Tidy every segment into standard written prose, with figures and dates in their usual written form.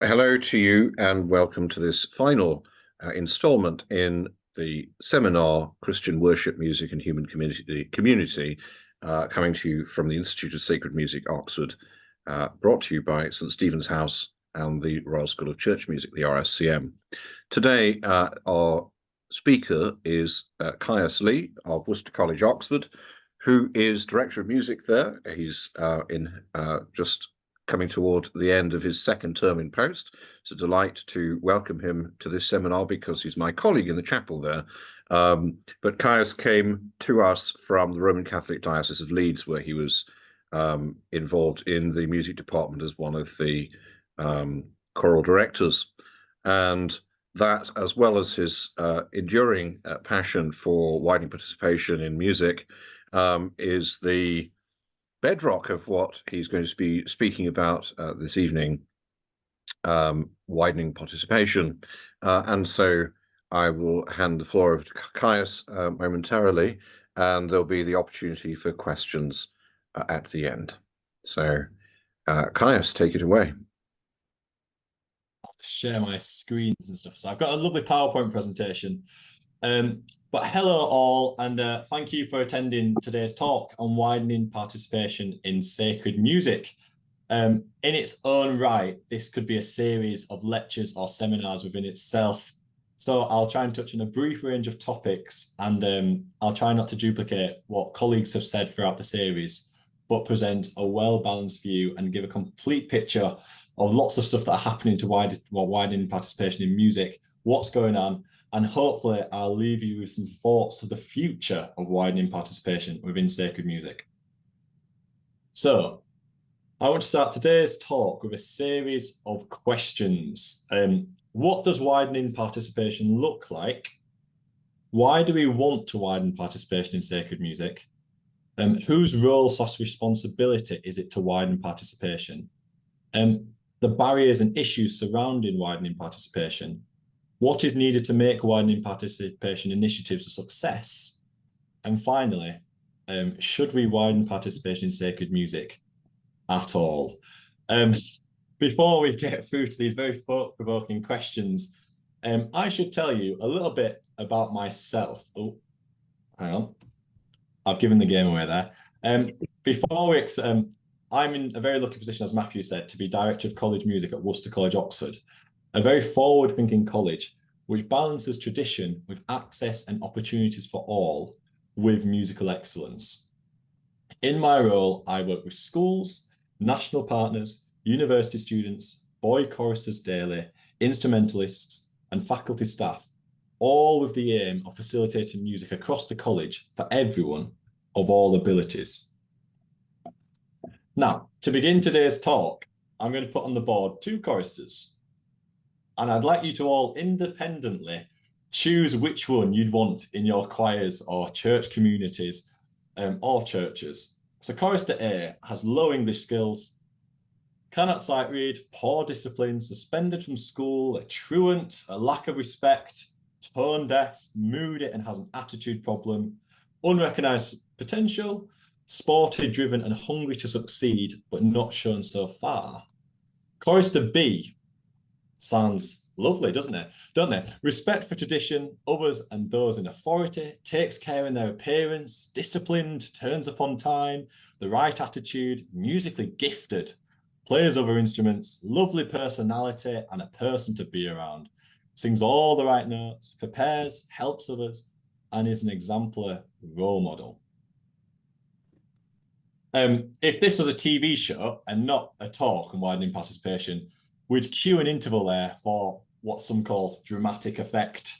Hello to you and welcome to this final installment in the seminar Christian Worship, Music and Human Community coming to you from the Institute of Sacred Music, Oxford, brought to you by St Stephen's House and the Royal School of Church Music, the RSCM. Today, our speaker is Caius Lee of Worcester College, Oxford, who is Director of Music there. He's just coming toward the end of his second term in post. It's a delight to welcome him to this seminar because he's my colleague in the chapel there. But Caius came to us from the Roman Catholic Diocese of Leeds, where he was involved in the music department as one of the choral directors. And that, as well as his enduring passion for widening participation in music, is the bedrock of what he's going to be speaking about this evening, widening participation. And so I will hand the floor over to Caius momentarily, and there'll be the opportunity for questions at the end. So Caius, take it away. Share my screens and stuff. So I've got a lovely PowerPoint presentation. But hello all, and thank you for attending today's talk on widening participation in sacred music. In its own right, this could be a series of lectures or seminars within itself. So I'll try and touch on a brief range of topics, and I'll try not to duplicate what colleagues have said throughout the series, but present a well-balanced view and give a complete picture of lots of stuff that are happening to widening participation in music, what's going on, and hopefully I'll leave you with some thoughts of the future of widening participation within sacred music. So I want to start today's talk with a series of questions. What does widening participation look like? Why do we want to widen participation in sacred music? Whose role/responsibility is it to widen participation? The barriers and issues surrounding widening participation. What is needed to make widening participation initiatives a success? And finally, should we widen participation in sacred music at all? Before we get through to these very thought-provoking questions, I should tell you a little bit about myself. Oh, hang on. I've given the game away there. I'm in a very lucky position, as Matthew said, to be Director of College Music at Worcester College, Oxford, a very forward-thinking college which balances tradition with access and opportunities for all with musical excellence. In my role, I work with schools, national partners, university students, boy choristers daily, instrumentalists, and faculty staff, all with the aim of facilitating music across the college for everyone of all abilities. Now, to begin today's talk, I'm going to put on the board two choristers. And I'd like you to all independently choose which one you'd want in your choirs or church communities or churches. So chorister A has low English skills, cannot sight read, poor discipline, suspended from school, a truant, a lack of respect, tone deaf, moody and has an attitude problem, unrecognised potential, sporty, driven and hungry to succeed, but not shown so far. Chorister B sounds lovely, doesn't it? Don't they? Respect for tradition, others and those in authority, takes care in their appearance, disciplined, turns up on time, the right attitude, musically gifted, plays other instruments, lovely personality and a person to be around, sings all the right notes, prepares, helps others, and is an exemplary role model. If this was a TV show and not a talk on widening participation, we'd cue an interval there for what some call dramatic effect.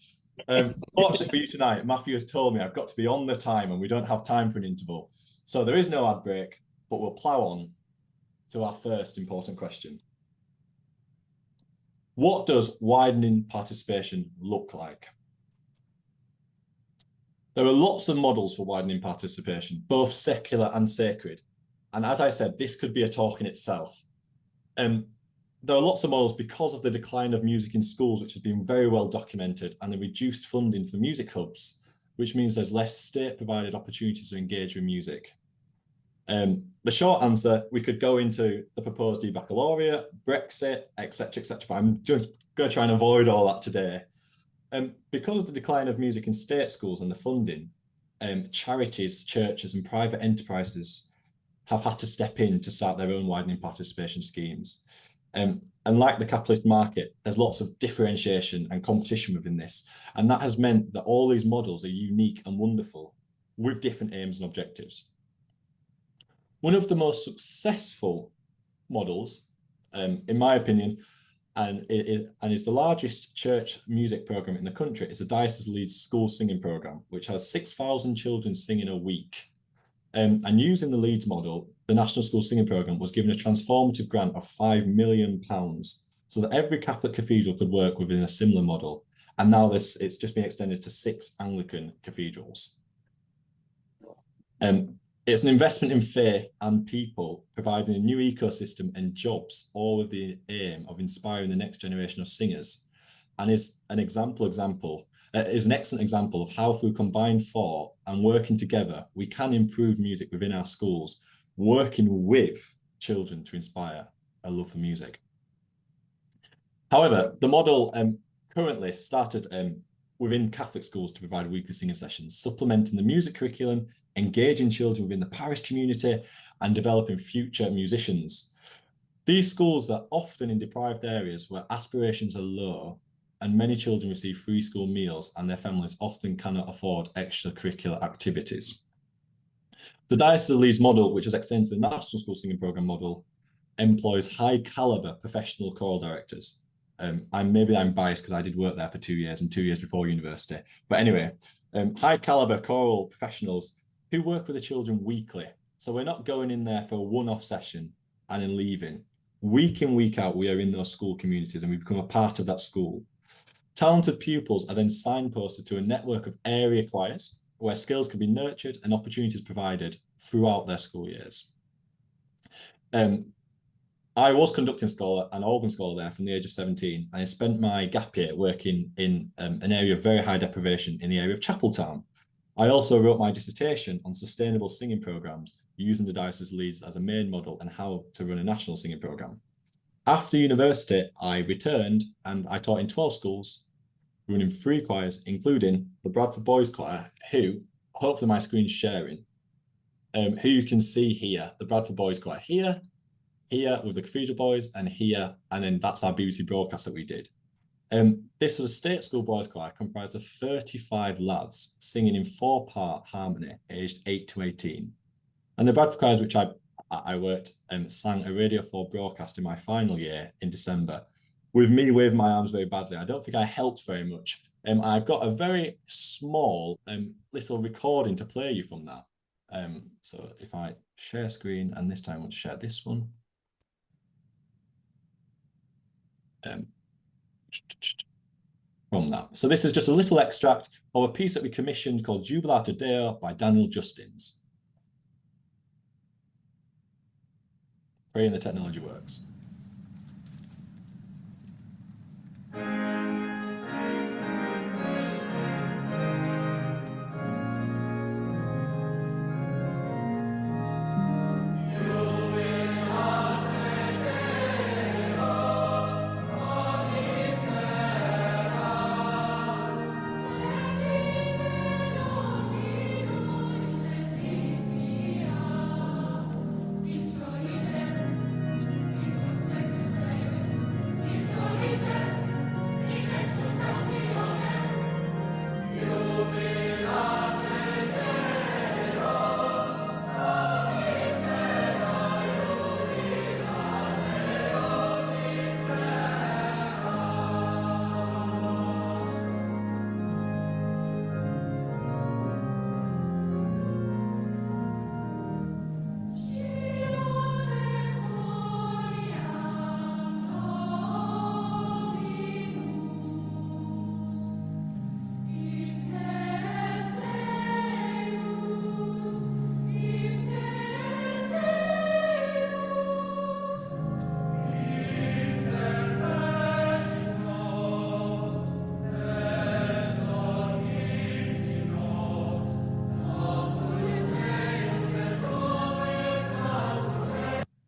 Fortunately for you tonight, Matthew has told me I've got to be on the time and we don't have time for an interval. So there is no ad break, but we'll plough on to our first important question. What does widening participation look like? There are lots of models for widening participation, both secular and sacred. And as I said, this could be a talk in itself. There are lots of models because of the decline of music in schools, which has been very well documented, and the reduced funding for music hubs, which means there's less state-provided opportunities to engage with music. The short answer, we could go into the proposed baccalaureate, Brexit, etc., etc. But I'm just going to try and avoid all that today. Because of the decline of music in state schools and the funding, charities, churches, and private enterprises have had to step in to start their own widening participation schemes. And like the capitalist market, there's lots of differentiation and competition within this. And that has meant that all these models are unique and wonderful with different aims and objectives. One of the most successful models, in my opinion, and is the largest church music program in the country, is the Diocese Leeds School Singing Program, which has 6,000 children singing a week. And using the Leeds model, the National School Singing Program was given a transformative grant of £5 million so that every Catholic cathedral could work within a similar model. And now it's just been extended to 6 Anglican cathedrals. It's an investment in faith and people, providing a new ecosystem and jobs, all with the aim of inspiring the next generation of singers, and is an excellent example of how, through combined thought and working together, we can improve music within our schools, working with children to inspire a love for music. However, the model currently started within Catholic schools to provide weekly singing sessions, supplementing the music curriculum, engaging children within the parish community, and developing future musicians. These schools are often in deprived areas where aspirations are low, and many children receive free school meals, and their families often cannot afford extracurricular activities. The Diocese of Leeds model, which is extended to the National School Singing Programme model, employs high-calibre professional choral directors. Maybe I'm biased because I did work there for 2 years and 2 years before university. But anyway, high-calibre choral professionals who work with the children weekly. So we're not going in there for a one-off session and then leaving. Week in, week out, we are in those school communities and we become a part of that school. Talented pupils are then signposted to a network of area choirs where skills can be nurtured and opportunities provided throughout their school years. I was conducting scholar and organ scholar there from the age of 17, and I spent my gap year working in an area of very high deprivation in the area of Chapeltown. I also wrote my dissertation on sustainable singing programmes using the Diocese of Leeds as a main model and how to run a national singing programme. After university, I returned and I taught in 12 schools, running 3 choirs, including the Bradford Boys Choir, who, hopefully my screen's sharing, who you can see here, the Bradford Boys Choir here with the Cathedral Boys, and here, and then that's our BBC broadcast that we did. This was a state school boys choir comprised of 35 lads singing in 4-part harmony, aged 8 to 18. And the Bradford choirs, which I worked, sang a Radio 4 broadcast in my final year in December, with me waving my arms very badly. I don't think I helped very much. I've got a very small little recording to play you from that. So if I share screen, and this time I want to share this one. From that. So this is just a little extract of a piece that we commissioned called Jubilata Deo by Daniel Justins. Praying the technology works.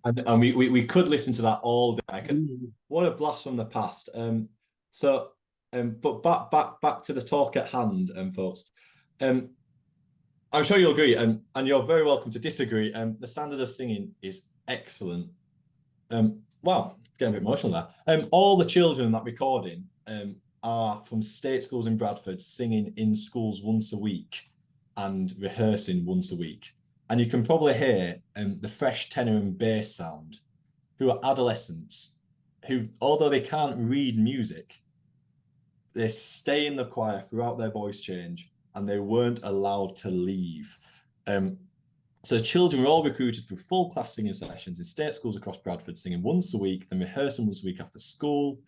And we could listen to that all day. What a blast from the past. But back to the talk at hand, folks. I'm sure you'll agree, and you're very welcome to disagree. The standard of singing is excellent. Wow, getting a bit emotional there. All the children in that recording are from state schools in Bradford, singing in schools once a week and rehearsing once a week. And you can probably hear the fresh tenor and bass sound, who are adolescents, who, although they can't read music, they stay in the choir throughout their voice change, and they weren't allowed to leave. So children were all recruited for full class singing sessions in state schools across Bradford, singing once a week, then rehearsing once a week after school.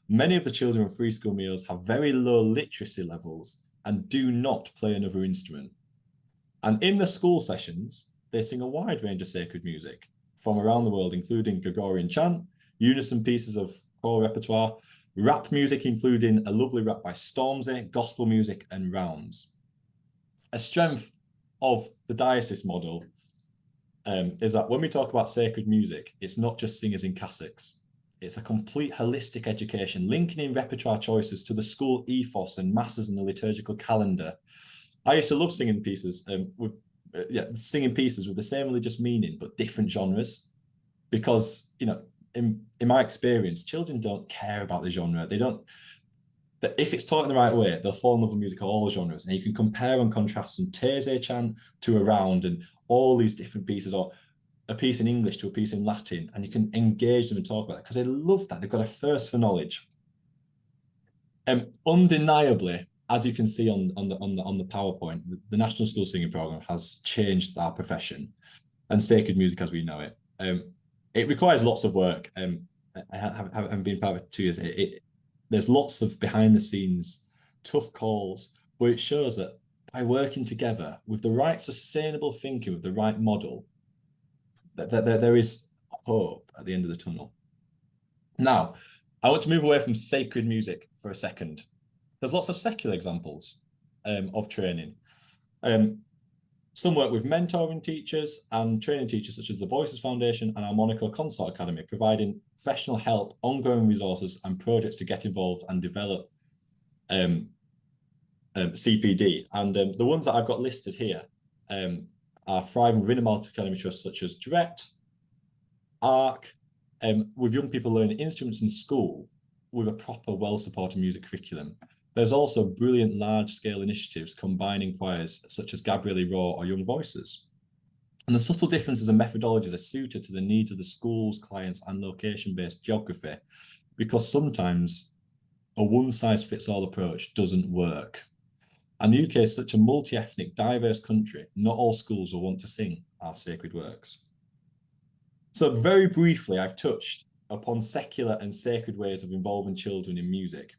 Many of the children on free school meals have very low literacy levels and do not play another instrument. And in the school sessions, they sing a wide range of sacred music from around the world, including Gregorian chant, unison pieces of choral repertoire, rap music, including a lovely rap by Stormzy, gospel music, and rounds. A strength of the diocese model is that when we talk about sacred music, it's not just singers in cassocks. It's a complete holistic education, linking in repertoire choices to the school ethos and masses in the liturgical calendar. I used to love singing pieces with the same religious meaning but different genres, because in my experience, children don't care about the genre. They don't. But if it's taught in the right way, they'll fall in love with music of all genres, and you can compare and contrast some Taizé chant to a round and all these different pieces, or a piece in English to a piece in Latin, and you can engage them and talk about it because they love that. They've got a thirst for knowledge. Undeniably, as you can see on the PowerPoint, the National School Singing Programme has changed our profession and sacred music as we know it. It requires lots of work. I haven't been part of it 2 years. There's lots of behind the scenes tough calls, but it shows that by working together with the right sustainable thinking, with the right model, that there is hope at the end of the tunnel. Now, I want to move away from sacred music for a second. There's lots of secular examples of training. Some work with mentoring teachers and training teachers, such as the Voices Foundation and our Monaco Consort Academy, providing professional help, ongoing resources, and projects to get involved and develop CPD. And the ones that I've got listed here are thriving within a multi-academy trust, such as Direct, ARC, with young people learning instruments in school with a proper, well-supported music curriculum. There's also brilliant large-scale initiatives combining choirs such as Gabriele Raw or Young Voices. And the subtle differences in methodologies are suited to the needs of the schools, clients, and location-based geography, because sometimes a one-size-fits-all approach doesn't work. And the UK is such a multi-ethnic, diverse country, not all schools will want to sing our sacred works. So very briefly, I've touched upon secular and sacred ways of involving children in music.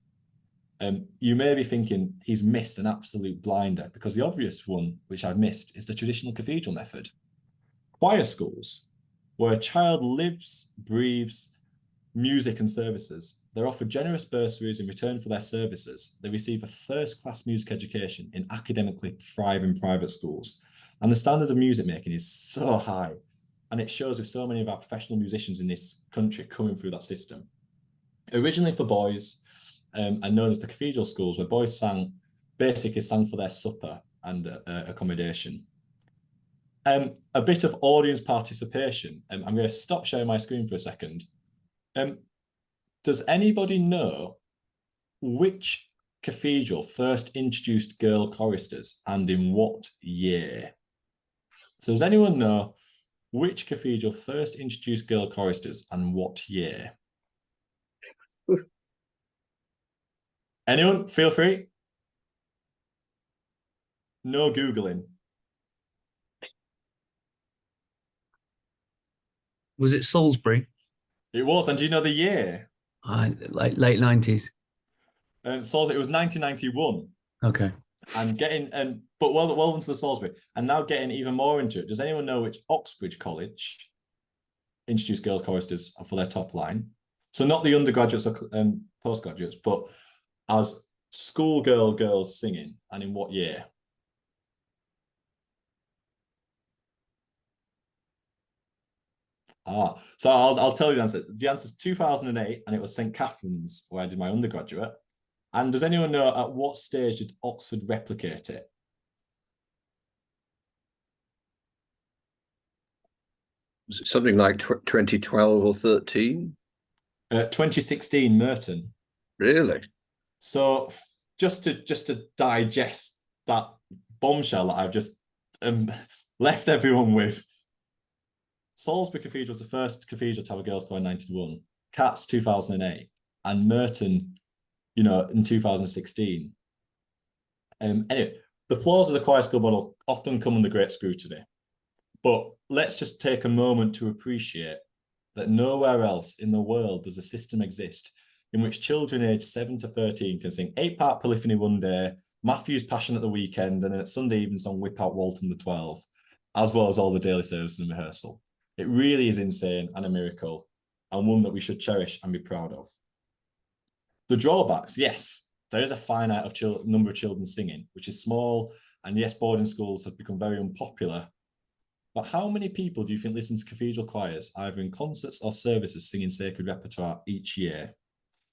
You may be thinking he's missed an absolute blinder, because the obvious one, which I've missed, is the traditional cathedral method. Choir schools, where a child lives, breathes music and services. They're offered generous bursaries in return for their services. They receive a first-class music education in academically thriving private schools. And the standard of music making is so high. And it shows with so many of our professional musicians in this country coming through that system. Originally for boys, and known as the cathedral schools, where boys basically sang for their supper and accommodation. A bit of audience participation. I'm going to stop sharing my screen for a second. Does anybody know which cathedral first introduced girl choristers and in what year? So does anyone know which cathedral first introduced girl choristers and what year? Anyone? Feel free. No Googling. Was it Salisbury? It was, and do you know the year? Like late 90s. Salisbury, it was 1991. Okay. And getting but well into the Salisbury, and now getting even more into it. Does anyone know which Oxbridge College introduced girl choristers for their top line? So not the undergraduates or postgraduates, but as schoolgirl girls singing, and in what year? So I'll tell you the answer. The answer is 2008, and it was St. Catherine's where I did my undergraduate. And does anyone know at what stage did Oxford replicate it? Something like 2012 or 13? 2016, Merton. Really? So just to digest that bombshell that I've just left everyone with, Salisbury Cathedral was the first cathedral to have a girls' choir in 1991, Cats 2008, and Merton, in 2016. Anyway, the flaws of the choir school model often come under great scrutiny, but let's just take a moment to appreciate that nowhere else in the world does a system exist in which children aged 7 to 13 can sing 8-part polyphony one day, Matthew's Passion at the weekend, and then at Sunday evening song Whip Out Walton the 12, as well as all the daily services and rehearsal. It really is insane and a miracle, and one that we should cherish and be proud of. The drawbacks, yes, there is a finite number of children singing, which is small, and yes, boarding schools have become very unpopular. But how many people do you think listen to cathedral choirs, either in concerts or services, singing sacred repertoire each year?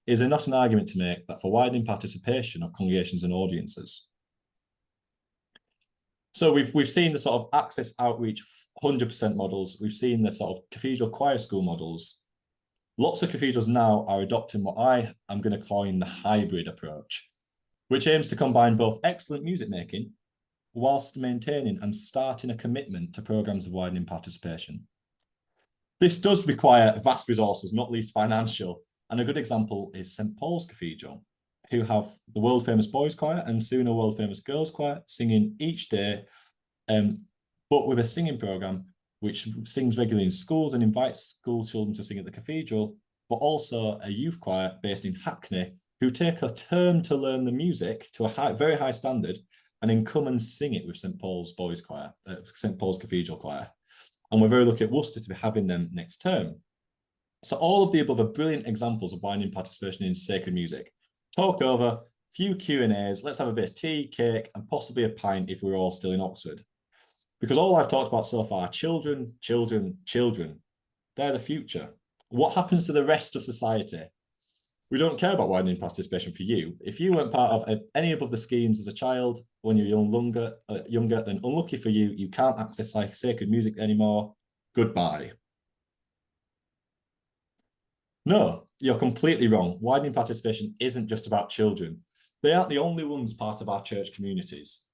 Is there not an argument to make that for widening participation of congregations and audiences? So we've seen the sort of access outreach 100% models. We've seen the sort of cathedral choir school models. Lots of cathedrals now are adopting what I am going to coin the hybrid approach, which aims to combine both excellent music making whilst maintaining and starting a commitment to programmes of widening participation. This does require vast resources, not least financial, and a good example is St. Paul's Cathedral, who have the world-famous boys' choir and soon a world-famous girls' choir singing each day, but with a singing programme which sings regularly in schools and invites school children to sing at the cathedral, but also a youth choir based in Hackney who take a term to learn the music to a very high standard and then come and sing it with St. Paul's boys' choir, St. Paul's Cathedral choir. And we're very lucky at Worcester to be having them next term. So all of the above are brilliant examples of widening participation in sacred music. Talk over, few Q&As, let's have a bit of tea, cake, and possibly a pint if we're all still in Oxford. Because all I've talked about so far, children, children, children, they're the future. What happens to the rest of society? We don't care about widening participation for you. If you weren't part of any above the schemes as a child when you're younger, then unlucky for you, you can't access sacred music anymore. Goodbye. No, you're completely wrong. Widening participation isn't just about children. They aren't the only ones part of our church communities.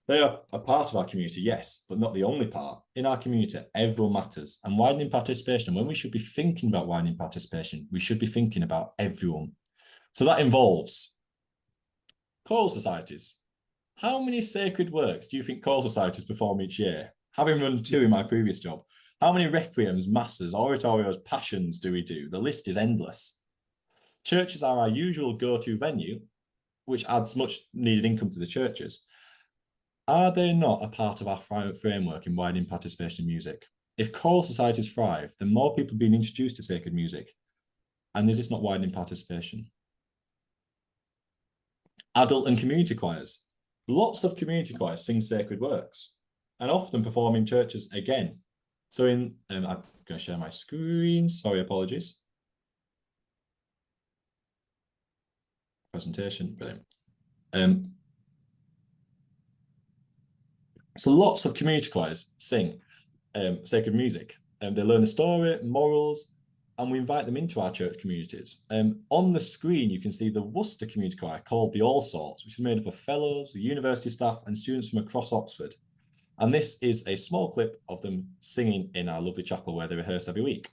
They are a part of our community, yes, but not the only part. In our community, everyone matters. And widening participation, when we should be thinking about widening participation, we should be thinking about everyone. So that involves choral societies. How many sacred works do you think choral societies perform each year? Having run 2 in my previous job, how many requiems, masses, oratorios, passions do we do? The list is endless. Churches are our usual go-to venue, which adds much needed income to the churches. Are they not a part of our framework in widening participation in music? If choral societies thrive, then more people are being introduced to sacred music. And is this not widening participation? Adult and community choirs. Lots of community choirs sing sacred works and often perform in churches again. So I'm going to share my screen. Sorry, apologies. Presentation, brilliant. So lots of community choirs sing sacred music, and they learn the story, morals, and we invite them into our church communities. On the screen, you can see the Worcester community choir called the All Sorts, which is made up of fellows, university staff, and students from across Oxford. And this is a small clip of them singing in our lovely chapel where they rehearse every week.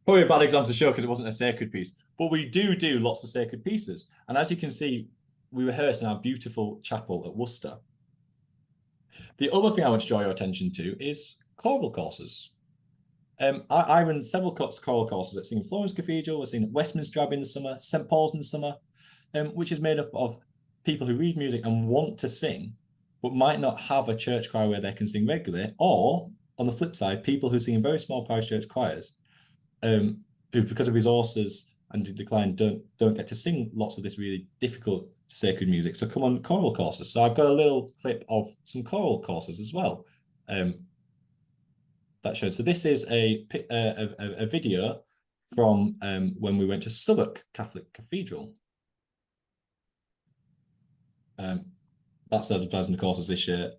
Probably a bad example to show because it wasn't a sacred piece, but we do lots of sacred pieces. And as you can see, we rehearse in our beautiful chapel at Worcester. The other thing I want to draw your attention to is choral courses. I run several choral courses at Singing Florence Cathedral, we're seeing at Westminster Abbey in the summer, St Paul's in the summer, which is made up of people who read music and want to sing, but might not have a church choir where they can sing regularly, or on the flip side, people who sing in very small parish church choirs, who because of resources and decline don't get to sing lots of this really difficult sacred music. So come on choral courses. So I've got a little clip of some choral courses as well. That shows. So this is a video from when we went to Southwark Catholic Cathedral. That's advertising the courses this year.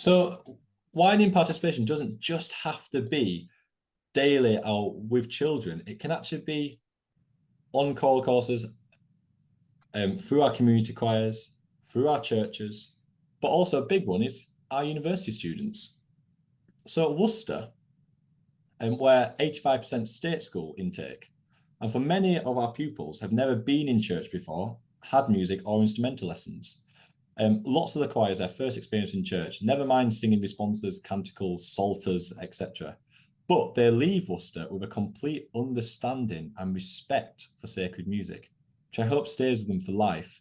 So widening participation doesn't just have to be daily or with children. It can actually be on choral courses, through our community choirs, through our churches, but also a big one is our university students. So at Worcester, we're 85% state school intake, and for many of our pupils have never been in church before, had music or instrumental lessons. Lots of the choirs, their first experience in church, never mind singing responses, canticles, psalters, etc. But they leave Worcester with a complete understanding and respect for sacred music, which I hope stays with them for life.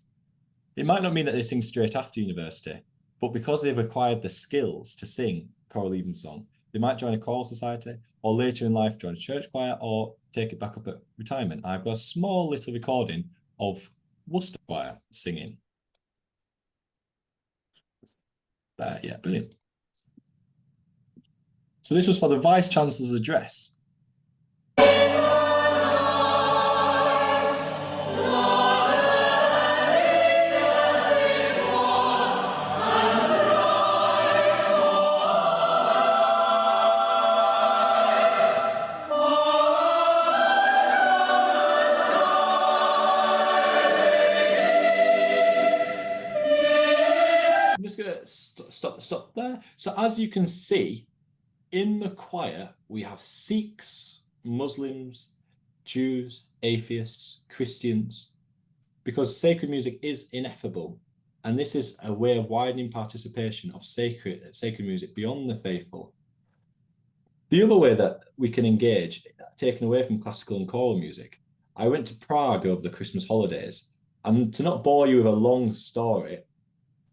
It might not mean that they sing straight after university, but because they've acquired the skills to sing choral evensong, they might join a choral society, or later in life join a church choir, or take it back up at retirement. I've got a small little recording of Worcester choir singing. Yeah, brilliant. So this was for the Vice-Chancellor's address. I'm just going to stop there. So as you can see, in the choir, we have Sikhs, Muslims, Jews, atheists, Christians, because sacred music is ineffable. And this is a way of widening participation of sacred music beyond the faithful. The other way that we can engage, taken away from classical and choral music, I went to Prague over the Christmas holidays, and to not bore you with a long story,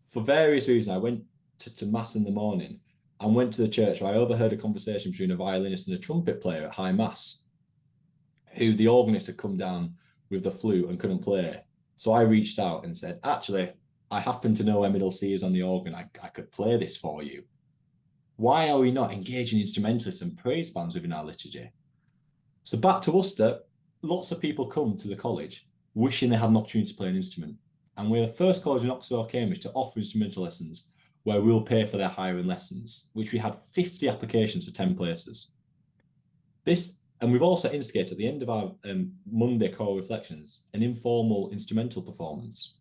for various reasons, I went to Mass in the morning and went to the church where I overheard a conversation between a violinist and a trumpet player at High Mass, who the organist had come down with the flu and couldn't play. So I reached out and said, actually, I happen to know where middle C is on the organ. I could play this for you. Why are we not engaging instrumentalists and praise bands within our liturgy? So back to Worcester, lots of people come to the college wishing they had an opportunity to play an instrument. And we're the first college in Oxford or Cambridge to offer instrumental lessons where we'll pay for their hiring lessons, which we had 50 applications for 10 places. And we've also instigated at the end of our Monday choral reflections, an informal instrumental performance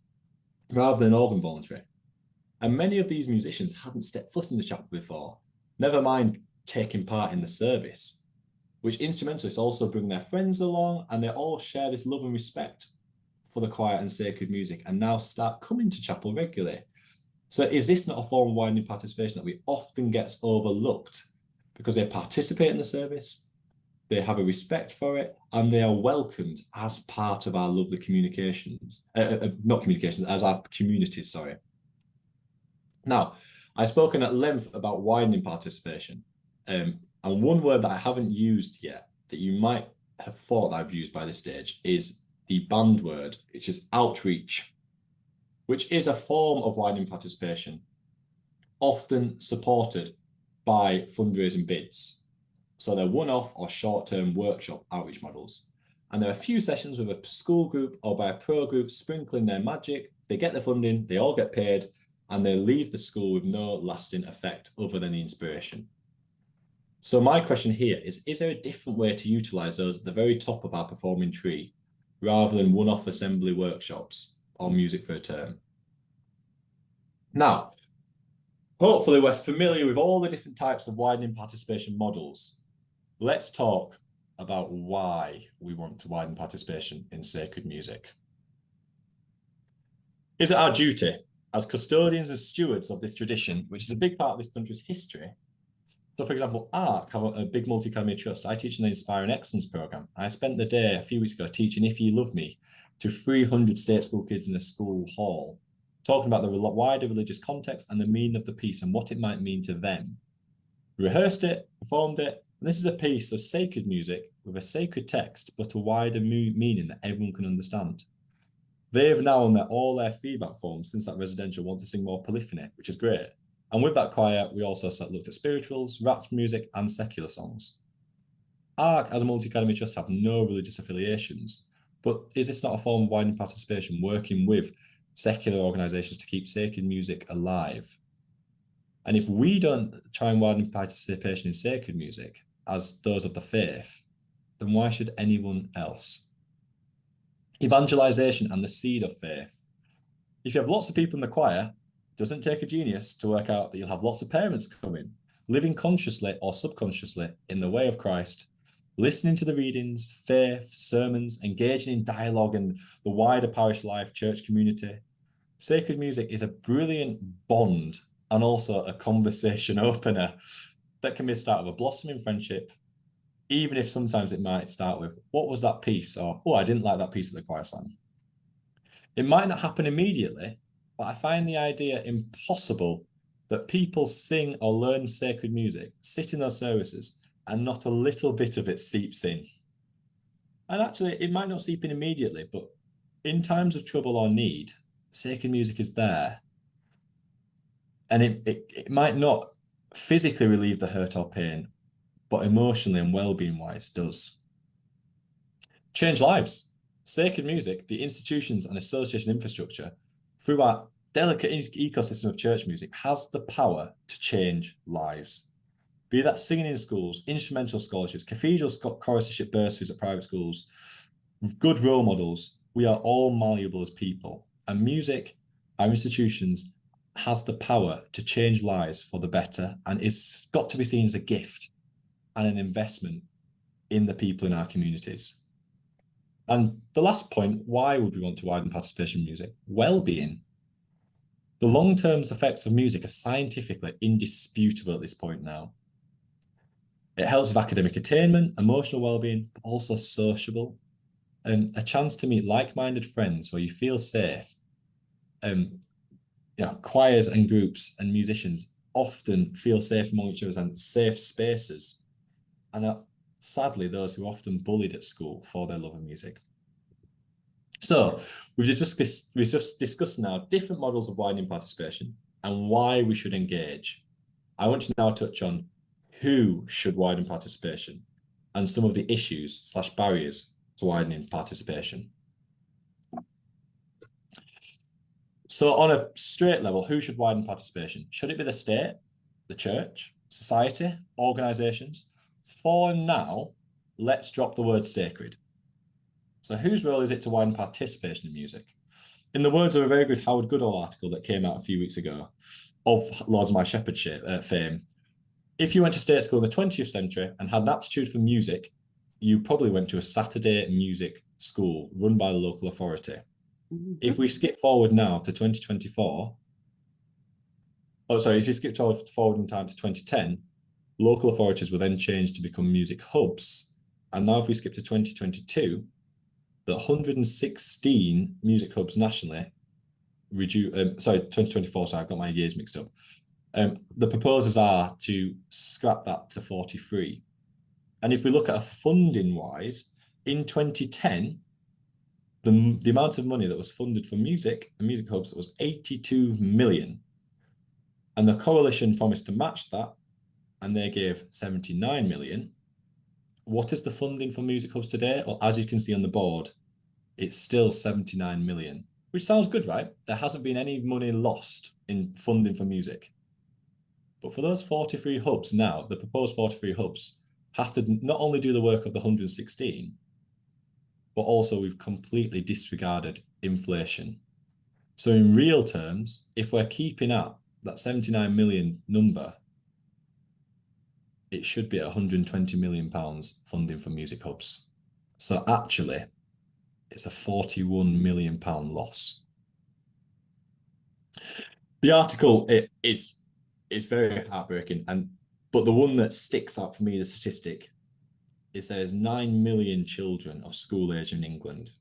rather than organ voluntary. And many of these musicians hadn't stepped foot in the chapel before, never mind taking part in the service, which instrumentalists also bring their friends along, and they all share this love and respect for the choir and sacred music, and now start coming to chapel regularly. So is this not a form of widening participation that we often gets overlooked because they participate in the service, they have a respect for it, and they are welcomed as part of our lovely communications, as our communities, sorry. Now, I've spoken at length about widening participation, and one word that I haven't used yet that you might have thought that I've used by this stage is the banned word, which is outreach, which is a form of widening participation. often supported by fundraising bids. So they're one-off or short-term workshop outreach models. And there are a few sessions with a school group or by a pro group sprinkling their magic. They get the funding, they all get paid, and they leave the school with no lasting effect other than the inspiration. So my question here is there a different way to utilize those at the very top of our performing tree rather than one-off assembly workshops or music for a term? Now, hopefully we're familiar with all the different types of widening participation models. Let's talk about why we want to widen participation in sacred music. Is it our duty as custodians and stewards of this tradition, which is a big part of this country's history? So, for example, ARC have a big multi-academy trust. I teach in the Inspiring Excellence programme. I spent the day a few weeks ago teaching If You Love Me to 300 state school kids in a school hall, talking about the wider religious context and the meaning of the piece and what it might mean to them. Rehearsed it, performed it, and this is a piece of sacred music with a sacred text, but a wider meaning that everyone can understand. They have now on all their feedback forms since that residential want to sing more polyphony, which is great. And with that choir, we also looked at spirituals, rap music, and secular songs. ARC, as a multi-academy trust, have no religious affiliations, but is this not a form of widening participation, working with secular organisations to keep sacred music alive? And if we don't try and widen participation in sacred music as those of the faith, then why should anyone else? Evangelization and the seed of faith. If you have lots of people in the choir, it doesn't take a genius to work out that you'll have lots of parents coming, living consciously or subconsciously in the way of Christ, listening to the readings, faith, sermons, engaging in dialogue and the wider parish life, church community. Sacred music is a brilliant bond and also a conversation opener that can be the start of a blossoming friendship, even if sometimes it might start with, what was that piece? Or, oh, I didn't like that piece of the choir sang. It might not happen immediately, but I find the idea impossible that people sing or learn sacred music, sit in those services, and not a little bit of it seeps in. And actually, it might not seep in immediately, but in times of trouble or need, sacred music is there. And it might not physically relieve the hurt or pain, but emotionally and well-being wise does. Change lives. Sacred music, the institutions and association infrastructure, through our delicate ecosystem of church music, has the power to change lives. Be that singing in schools, instrumental scholarships, cathedral chorusship bursaries at private schools, good role models, we are all malleable as people. And music, our institutions, has the power to change lives for the better and is got to be seen as a gift and an investment in the people in our communities. And the last point, why would we want to widen participation in music? Well-being. The long-term effects of music are scientifically indisputable at this point now. It helps with academic attainment, emotional well-being, but also sociable. A chance to meet like-minded friends where you feel safe. Choirs and groups and musicians often feel safe among each other and safe spaces, and are sadly those who are often bullied at school for their love of music. So we've just discussed now different models of widening participation and why we should engage. I want to now touch on who should widen participation and some of the issues / barriers to widening participation. So on a straight level, who should widen participation? Should it be the state, the church, society, organisations? For now, let's drop the word sacred. So whose role is it to widen participation in music? In the words of a very good Howard Goodall article that came out a few weeks ago of Lords of My Shepherd fame, if you went to state school in the 20th century and had an aptitude for music, you probably went to a Saturday music school run by the local authority. If we skip forward now to 2024, if you skip forward in time to 2010, local authorities were then changed to become music hubs. And now if we skip to 2022, the 116 music hubs nationally, 2024, sorry, I've got my years mixed up. The proposals are to scrap that to 43. And if we look at a funding wise, in 2010, the amount of money that was funded for music and music hubs was 82 million. And the coalition promised to match that, and they gave 79 million. What is the funding for music hubs today? Well, as you can see on the board, it's still 79 million, which sounds good, right? There hasn't been any money lost in funding for music. But for those 43 hubs now, the proposed 43 hubs have to not only do the work of the 116, but also we've completely disregarded inflation. So in real terms, if we're keeping up that 79 million number, it should be at 120 million pounds funding for music hubs. So actually, it's a 41 million pound loss. The article is very heartbreaking, but the one that sticks out for me, the statistic, is there's 9 million children of school age in England.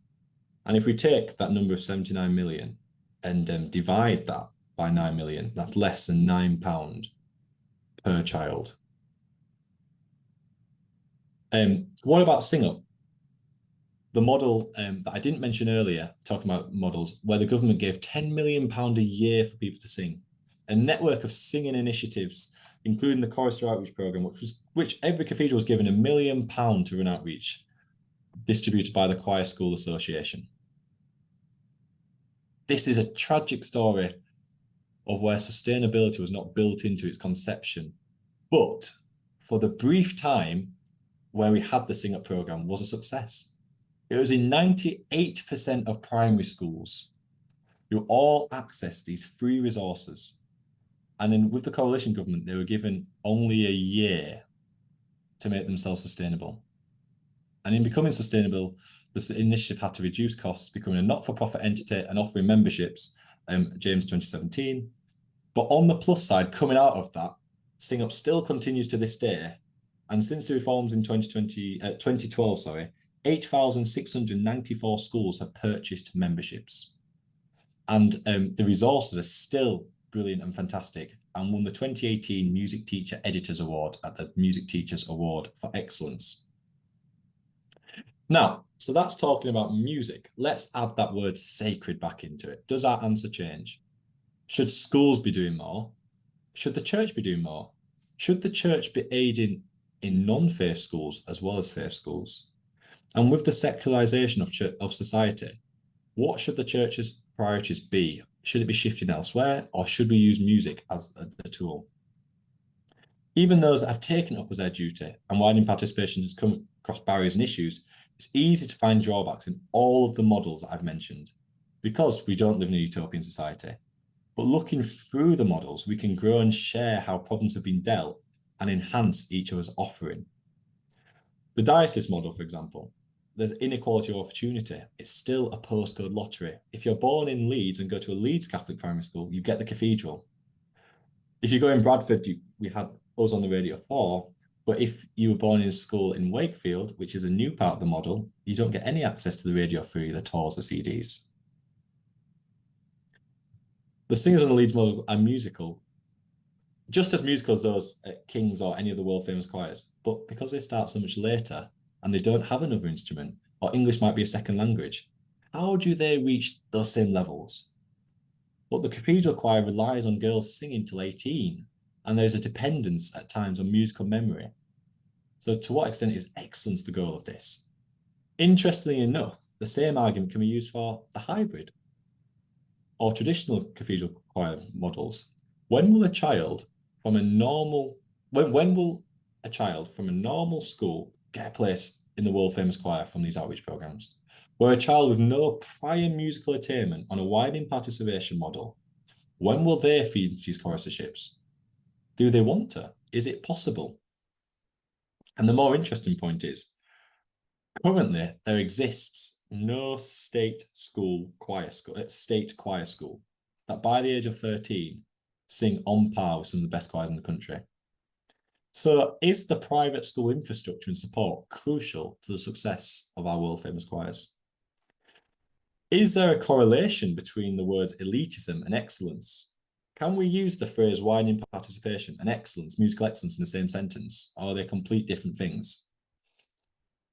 And if we take that number of 79 million and divide that by 9 million, that's less than £9 per child. What about Sing Up? The model that I didn't mention earlier, talking about models, where the government gave £10 million a year for people to sing. A network of singing initiatives, including the Chorister Outreach Programme, which every cathedral was given £1 million to run outreach, distributed by the Choir School Association. This is a tragic story of where sustainability was not built into its conception. But for the brief time where we had the Sing Up programme was a success. It was in 98% of primary schools who all accessed these free resources. And then with the coalition government, they were given only a year to make themselves sustainable. And in becoming sustainable, this initiative had to reduce costs, becoming a not-for-profit entity and offering memberships, James 2017. But on the plus side, coming out of that, Sing Up still continues to this day. And since the reforms in 2012, 8,694 schools have purchased memberships. And the resources are still brilliant and fantastic, and won the 2018 Music Teacher Editors Award at the Music Teachers Award for Excellence. Now, so that's talking about music. Let's add that word sacred back into it. Does our answer change? Should schools be doing more? Should the church be doing more? Should the church be aiding in non-faith schools as well as faith schools? And with the secularization of society, what should the church's priorities be? Should it be shifting elsewhere, or should we use music as a tool? Even those that have taken it up as their duty and widening participation has come across barriers and issues, it's easy to find drawbacks in all of the models that I've mentioned because we don't live in a utopian society. But looking through the models, we can grow and share how problems have been dealt and enhance each other's offering. The diocese model, for example, there's inequality of opportunity. It's still a postcode lottery. If you're born in Leeds and go to a Leeds Catholic primary school, you get the cathedral. If you go in Bradford, we had us on the Radio 4, but if you were born in a school in Wakefield, which is a new part of the model, you don't get any access to the Radio 3, the tours, the CDs. The singers on the Leeds model are musical, just as musical as those at King's or any of the world famous choirs, but because they start so much later and they don't have another instrument, or English might be a second language, how do they reach those same levels? But the cathedral choir relies on girls singing till 18, and there's a dependence at times on musical memory. So to what extent is excellence the goal of this? Interestingly enough, the same argument can be used for the hybrid or traditional cathedral choir models. When will a child from a normal school get a place in the world famous choir from these outreach programs? Where a child with no prior musical attainment on a widening participation model, when will they feed into these choristerships? Do they want to? Is it possible? And the more interesting point is, currently there exists no state choir school that by the age of 13 sing on par with some of the best choirs in the country. So is the private school infrastructure and support crucial to the success of our world famous choirs? Is there a correlation between the words elitism and excellence? Can we use the phrase widening participation and excellence, musical excellence, in the same sentence, or are they complete different things?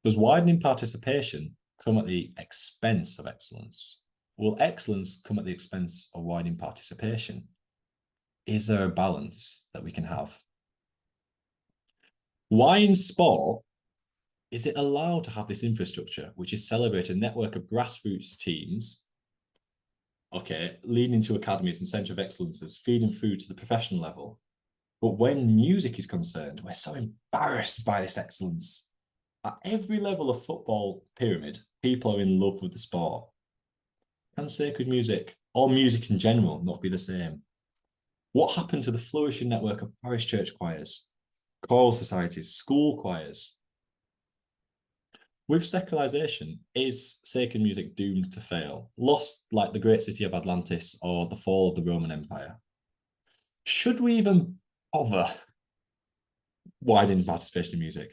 Does widening participation come at the expense of excellence? Will excellence come at the expense of widening participation? is there a balance that we can have? Why in sport is it allowed to have this infrastructure, which is celebrating a network of grassroots teams, okay, leading to academies and centre of excellences, feeding through to the professional level? But when music is concerned, we're so embarrassed by this excellence. At every level of football pyramid, people are in love with the sport. Can sacred music, or music in general, not be the same? What happened to the flourishing network of parish church choirs, choral societies, school choirs? With secularization, is sacred music doomed to fail, lost like the great city of Atlantis or the fall of the Roman Empire? Should we even bother widening participation in music?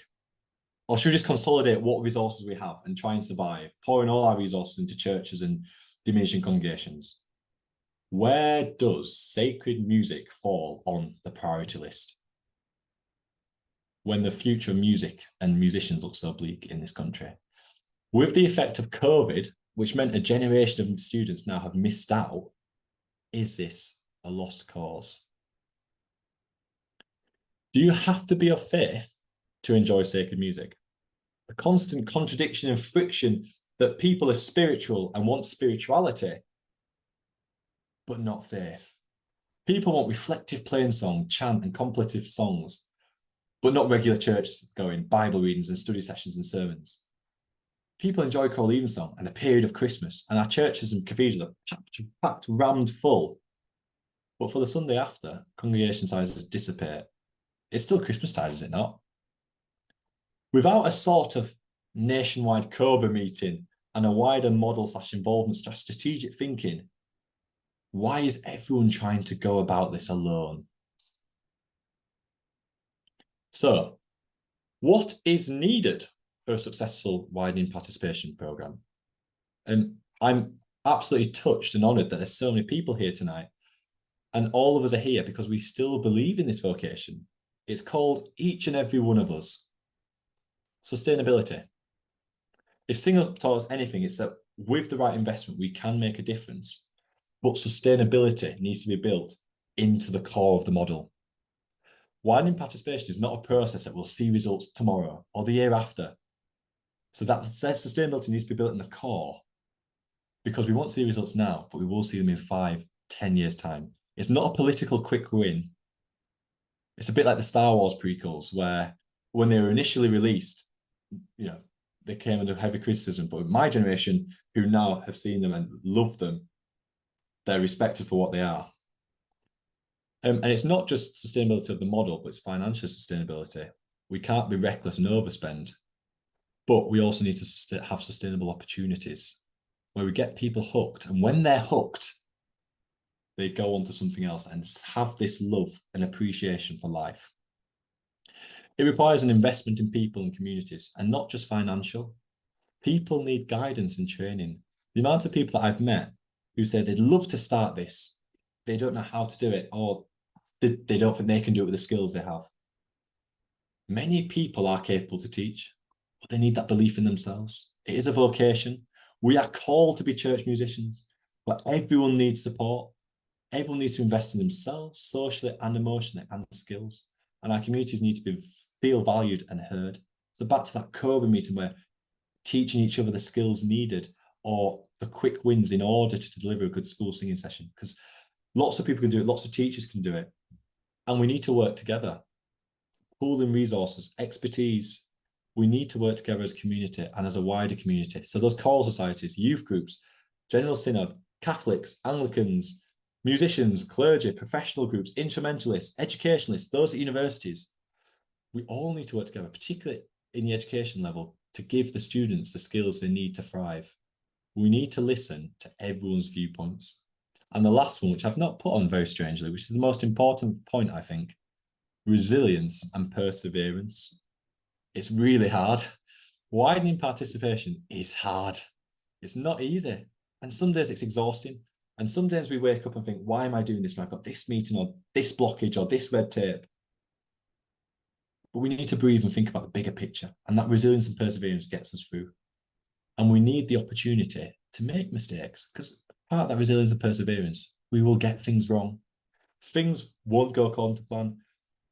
Or should we just consolidate what resources we have and try and survive, pouring all our resources into churches and diminishing congregations? Where does sacred music fall on the priority list when the future of music and musicians look so bleak in this country? With the effect of COVID, which meant a generation of students now have missed out, is this a lost cause? Do you have to be of faith to enjoy sacred music? The constant contradiction and friction that people are spiritual and want spirituality, but not faith. People want reflective plain song, chant and contemplative songs, but not regular church going, Bible readings and study sessions and sermons. People enjoy choral evensong and the period of Christmas, and our churches and cathedrals are packed, rammed full. But for the Sunday after, congregation sizes dissipate. It's still Christmastide, is it not? Without a sort of nationwide COBA meeting and a wider model/involvement strategic thinking, why is everyone trying to go about this alone? So, what is needed for a successful widening participation programme? And I'm absolutely touched and honoured that there's so many people here tonight, and all of us are here because we still believe in this vocation. It's called each and every one of us. Sustainability. If Singapore taught us anything, it's that with the right investment, we can make a difference. But sustainability needs to be built into the core of the model. Widening participation is not a process that will see results tomorrow or the year after. So that sustainability needs to be built in the core, because we won't see the results now, but we will see them in 5, 10 years' time. It's not a political quick win. It's a bit like the Star Wars prequels, where when they were initially released, they came under heavy criticism. But my generation, who now have seen them and love them, they're respected for what they are. And it's not just sustainability of the model, but it's financial sustainability. We can't be reckless and overspend, but we also need to have sustainable opportunities where we get people hooked. And when they're hooked, they go on to something else and have this love and appreciation for life. It requires an investment in people and communities, and not just financial. People need guidance and training. The amount of people that I've met who say they'd love to start this, they don't know how to do it, or they don't think they can do it with the skills they have. Many people are capable to teach, but they need that belief in themselves. It is a vocation. We are called to be church musicians, but everyone needs support. Everyone needs to invest in themselves, socially and emotionally, and skills. And our communities need to feel valued and heard. So back to that COBA meeting, where teaching each other the skills needed, or the quick wins in order to deliver a good school singing session, because lots of people can do it, lots of teachers can do it, and we need to work together, pooling resources, expertise. We need to work together as a community and as a wider community. So those choral societies, youth groups, General Synod, Catholics, Anglicans, musicians, clergy, professional groups, instrumentalists, educationalists, those at universities, we all need to work together, particularly in the education level, to give the students the skills they need to thrive. We need to listen to everyone's viewpoints. And the last one, which I've not put on very strangely, which is the most important point, I think, resilience and perseverance. It's really hard. Widening participation is hard. It's not easy. And some days it's exhausting. And some days we wake up and think, why am I doing this when I've got this meeting or this blockage or this red tape? But we need to breathe and think about the bigger picture. And that resilience and perseverance gets us through. And we need the opportunity to make mistakes, because part of that resilience and perseverance, we will get things wrong. things won't go according to plan.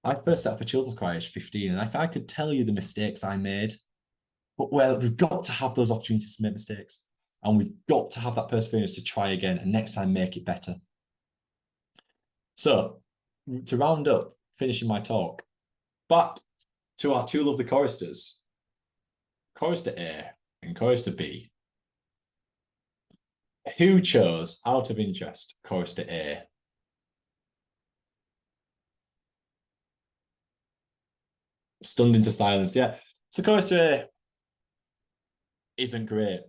I first set up a children's choir at 15, and if I could tell you the mistakes I made, but well, we've got to have those opportunities to make mistakes, and we've got to have that perseverance to try again, and next time make it better. So, to round up, finishing my talk, back to our two lovely choristers, chorister A and chorister B. Who chose, out of interest, chorister A? Stunned into silence, yeah. So chorister A isn't great.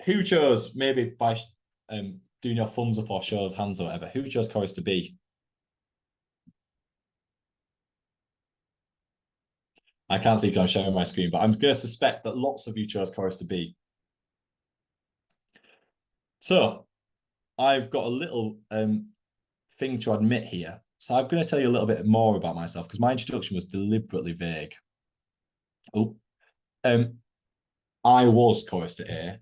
Who chose, maybe by doing your thumbs up or show of hands or whatever, who chose chorister B? I can't see because I'm showing my screen, but I'm going to suspect that lots of you chose chorister B. So I've got a little thing to admit here. So I'm going to tell you a little bit more about myself because my introduction was deliberately vague. I was chorister A.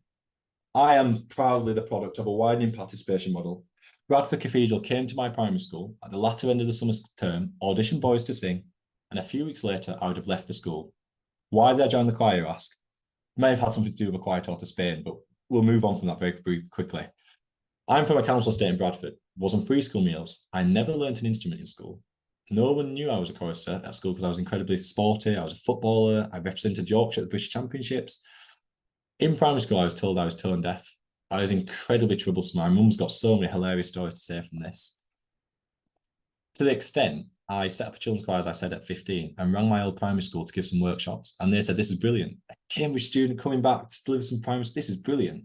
I am proudly the product of a widening participation model. Bradford Cathedral came to my primary school at the latter end of the summer term, auditioned boys to sing, and a few weeks later, I would have left the school. Why did I join the choir, you ask? It may have had something to do with a choir tour to Spain, but we'll move on from that very quickly. I'm from a council estate in Bradford, was on free school meals. I never learnt an instrument in school. No one knew I was a chorister at school because I was incredibly sporty. I was a footballer. I represented Yorkshire at the British Championships. In primary school, I was told I was tone deaf. I was incredibly troublesome. My mum's got so many hilarious stories to say from this. To the extent, I set up a children's choir, as I said, at 15 and rang my old primary school to give some workshops. And they said, this is brilliant. A Cambridge student coming back to deliver some primary, this is brilliant.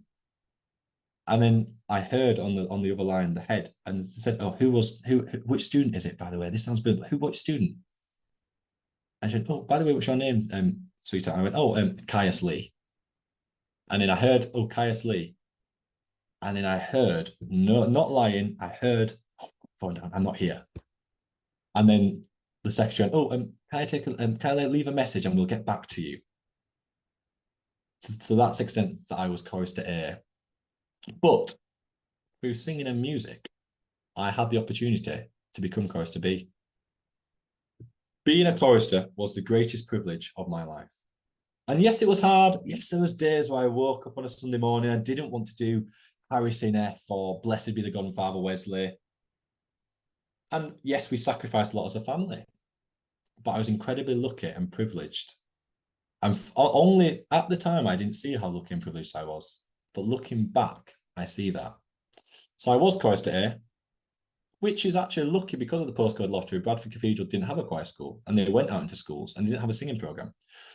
And then I heard on the other line, the head, and said, oh, which student is it, by the way? This sounds brilliant. Which student? And she said, oh, by the way, what's your name, sweetheart? I went, oh, Caius Lee. And then I heard, oh, Caius Lee. And then I heard, no, not lying, I heard, oh, phone down, I'm not here. And then the secretary went, oh, can I leave a message and we'll get back to you? So that's the extent that I was chorister A. But through singing and music, I had the opportunity to become chorister B. Being a chorister was the greatest privilege of my life. And yes, it was hard. Yes, there was days where I woke up on a Sunday morning. I didn't want to do Harrison F or Blessed Be the God and Father Wesley. And yes, we sacrificed a lot as a family. But I was incredibly lucky and privileged. And only at the time, I didn't see how lucky and privileged I was. But looking back, I see that. So I was chorister A, which is actually lucky because of the postcode lottery. Bradford Cathedral didn't have a choir school, and they went out into schools and they didn't have a singing program.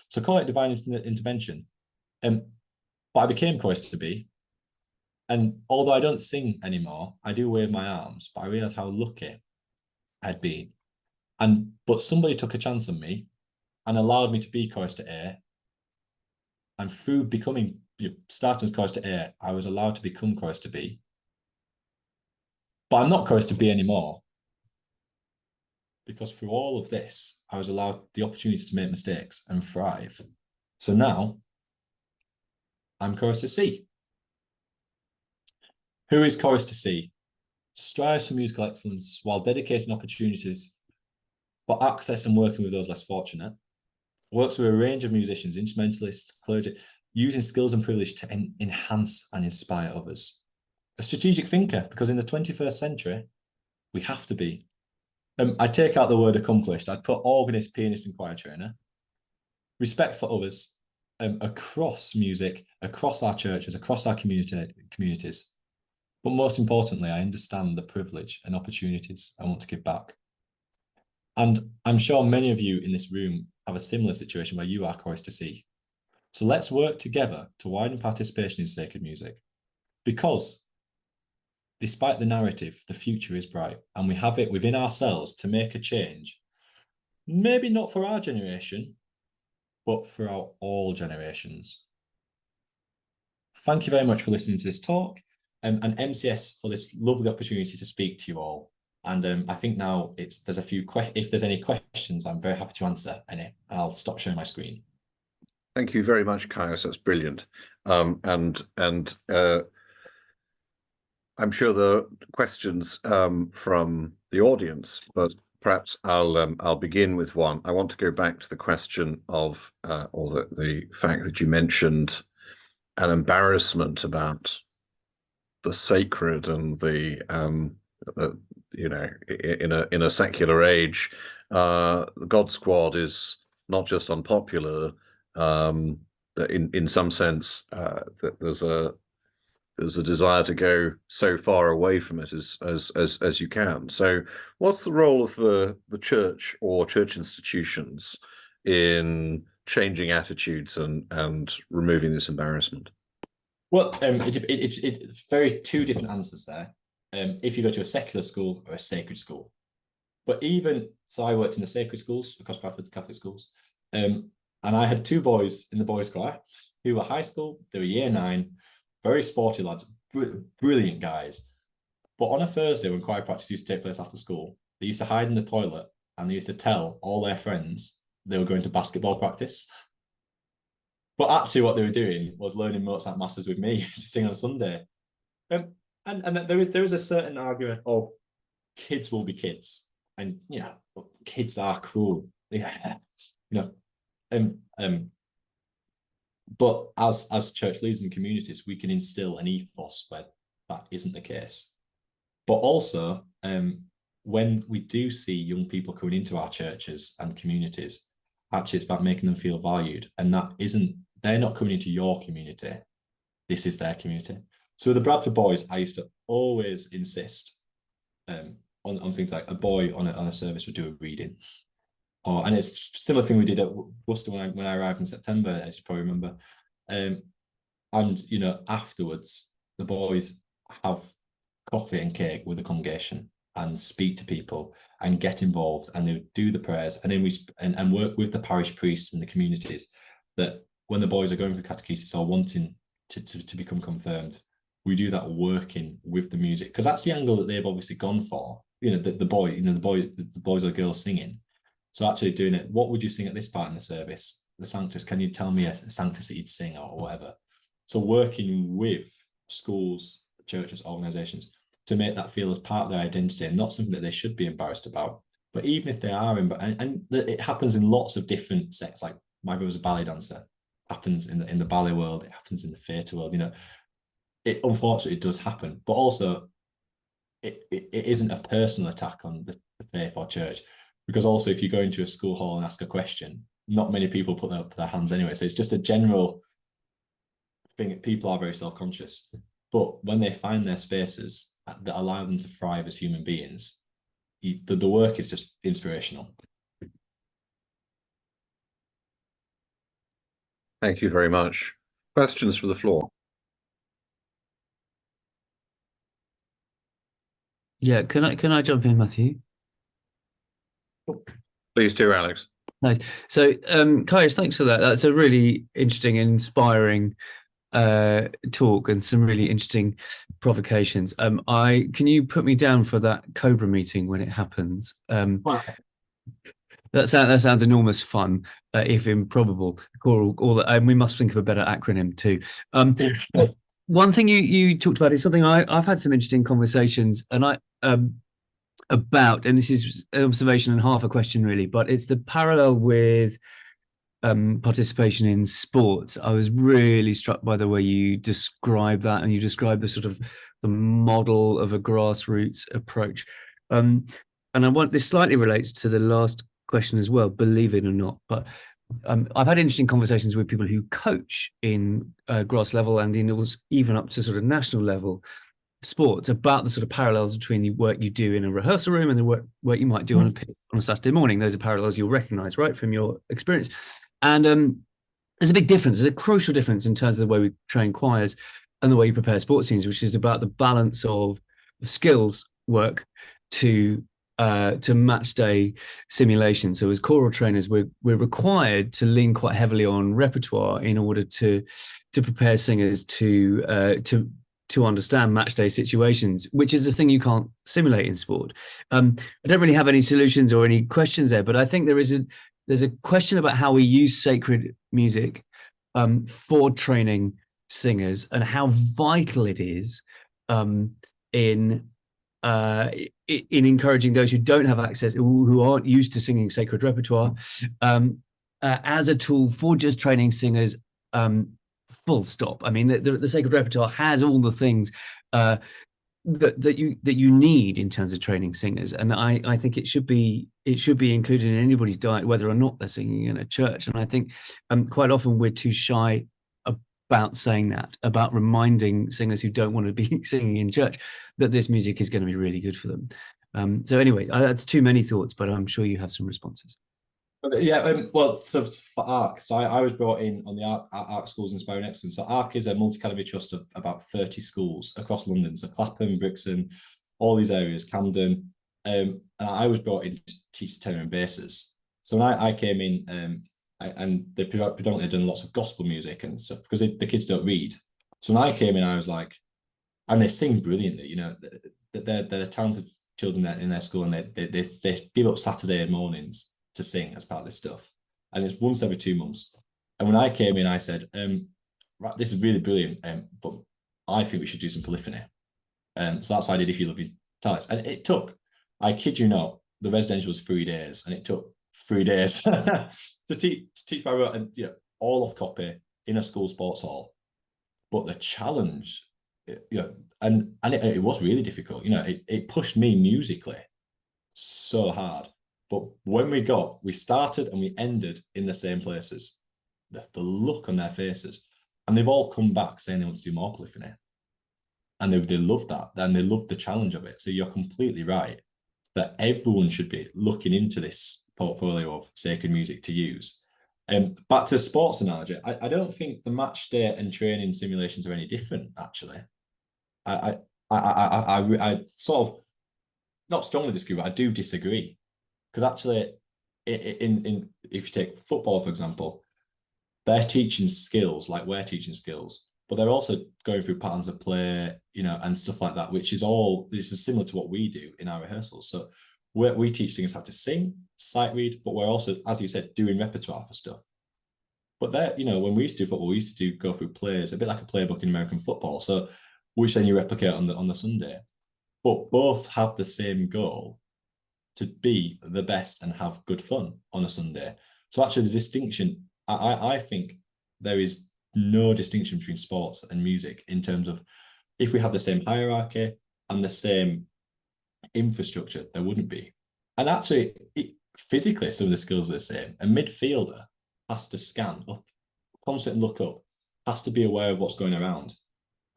So call it divine intervention. But I became chorister B. And although I don't sing anymore, I do wave my arms, but I realized how lucky I'd been. But somebody took a chance on me and allowed me to be chorister A. And through starting as chorister A, I was allowed to become chorister B. But I'm not chorister B anymore. Because through all of this, I was allowed the opportunity to make mistakes and thrive. So now, I'm chorister C. Who is chorister C? Strives for musical excellence while dedicating opportunities for access and working with those less fortunate. Works with a range of musicians, instrumentalists, clergy, using skills and privilege to enhance and inspire others. A strategic thinker, because in the 21st century, we have to be. I take out the word accomplished. I'd put organist, pianist, and choir trainer. Respect for others across music, across our churches, across our communities. But most importantly, I understand the privilege and opportunities I want to give back. And I'm sure many of you in this room have a similar situation where you are chorister C. So let's work together to widen participation in sacred music. Because despite the narrative, the future is bright, and we have it within ourselves to make a change. Maybe not for our generation, but throughout all generations. Thank you very much for listening to this talk, and MCS for this lovely opportunity to speak to you all. And I think now if there's any questions, I'm very happy to answer any. I'll stop sharing my screen. Thank you very much, Caius. That's brilliant. I'm sure there are questions from the audience, but perhaps I'll begin with one. I want to go back to the question of or the fact that you mentioned an embarrassment about the sacred and the in a secular age, the God Squad is not just unpopular. That in some sense, that there's a desire to go so far away from it as you can. So, what's the role of the church or church institutions in changing attitudes and removing this embarrassment? Well, it's very two different answers there. If you go to a secular school or a sacred school, but even so, I worked in the sacred schools across Bradford Catholic schools, and I had two boys in the boys' choir who were high school. They were year 9, very sporty lads, brilliant guys. But on a Thursday, when choir practice used to take place after school, they used to hide in the toilet and they used to tell all their friends they were going to basketball practice. But actually, what they were doing was learning Mozart masses with me to sing on Sunday. And there was a certain argument of kids will be kids, and kids are cruel. Yeah, but as church leaders and communities, we can instill an ethos where that isn't the case. But also, when we do see young people coming into our churches and communities, actually it's about making them feel valued, and they're not coming into your community. This is their community. So with the Bradford boys, I used to always insist on things like a boy on a service would do a reading. And it's a similar thing we did at Worcester when I arrived in September, as you probably remember. And afterwards, the boys have coffee and cake with the congregation and speak to people and get involved, and they do the prayers, and then we work with the parish priests and the communities, that when the boys are going for catechesis or wanting to become confirmed, we do that working with the music, because that's the angle that they've obviously gone for. The boys or girls singing. So actually doing it, what would you sing at this part in the service? The Sanctus, can you tell me a Sanctus that you'd sing or whatever? So working with schools, churches, organisations to make that feel as part of their identity and not something that they should be embarrassed about. But even if they are, and it happens in lots of different sects, like my brother's a ballet dancer, happens in the ballet world, it happens in the theatre world, it unfortunately does happen, but also it isn't a personal attack on the faith or church, because also if you go into a school hall and ask a question, not many people put up their hands anyway. So it's just a general thing. People are very self-conscious, but when they find their spaces that allow them to thrive as human beings, the work is just inspirational. Thank you very much. Questions from the floor? Yeah, can I jump in, Matthew? Please do, Alex. Nice. So, Caius, thanks for that. That's a really interesting and inspiring talk and some really interesting provocations. Can you put me down for that Cobra meeting when it happens? That sounds enormous fun, if improbable. And we must think of a better acronym too. One thing you talked about is something I've had some interesting conversations, and about, and this is an observation and half a question really, but it's the parallel with participation in sports. I was really struck by the way you describe that, and you describe the sort of the model of a grassroots approach. And this slightly relates to the last question as well, believe it or not, but I've had interesting conversations with people who coach in grass level and even up to sort of national level sports, about the sort of parallels between the work you do in a rehearsal room and the work you might do on a Saturday morning. Those are parallels you'll recognize, right, from your experience. And there's a big difference. There's a crucial difference in terms of the way we train choirs and the way you prepare sports teams, which is about the balance of skills work to match day simulation. So as choral trainers, we're required to lean quite heavily on repertoire in order to prepare singers to understand match day situations, which is a thing you can't simulate in sport. I don't really have any solutions or any questions there, but I think there's a question about how we use sacred music for training singers, and how vital it is in encouraging those who don't have access, who aren't used to singing sacred repertoire, as a tool for just training singers. Full stop. I mean, the sacred repertoire has all the things that you need in terms of training singers, and I think it should be included in anybody's diet, whether or not they're singing in a church. And I think quite often we're too shy about saying that, about reminding singers who don't want to be singing in church that this music is going to be really good for them. So anyway, that's too many thoughts, but I'm sure you have some responses. Yeah, well, so for ARC, so I was brought in on the ARC Schools Inspiring Excellence. So ARC is a multi-academy trust of about 30 schools across London. So Clapham, Brixton, all these areas, Camden. And I was brought in to teach tenor and basses. So when I came in, and they predominantly done lots of gospel music and stuff because the kids don't read. So when I came in, I was like, and they sing brilliantly, you know, they're talented children in their school, and they give up Saturday mornings to sing as part of this stuff, and it's once every 2 months. And when I came in, I said, right, this is really brilliant, but I think we should do some polyphony. So that's why I did If You Love Your Talents. And it took, I kid you not, the residential was 3 days, and it took 3 days to teach by rote, and all off copy in a school sports hall. But the challenge, and it was really difficult. It pushed me musically so hard. But when we started and we ended in the same places, the look on their faces, and they've all come back saying they want to do more polyphony. And they love that, and they love the challenge of it. So you're completely right that everyone should be looking into this portfolio of sacred music to use. Back to sports analogy, I don't think the match day and training simulations are any different, actually. I sort of not strongly disagree, but I do disagree. Because actually, if you take football, for example, they're teaching skills like we're teaching skills, but they're also going through patterns of play, and stuff like that, which is similar to what we do in our rehearsals. So we teach singers how to sing, sight read, but we're also, as you said, doing repertoire for stuff. But when we used to do football, we used to go through plays, a bit like a playbook in American football. So which then you replicate on the Sunday, but both have the same goal, to be the best and have good fun on a Sunday. So actually the distinction, I think there is no distinction between sports and music in terms of, if we had the same hierarchy and the same infrastructure, there wouldn't be. And actually, physically, some of the skills are the same. A midfielder has to scan up, constantly look up, has to be aware of what's going around.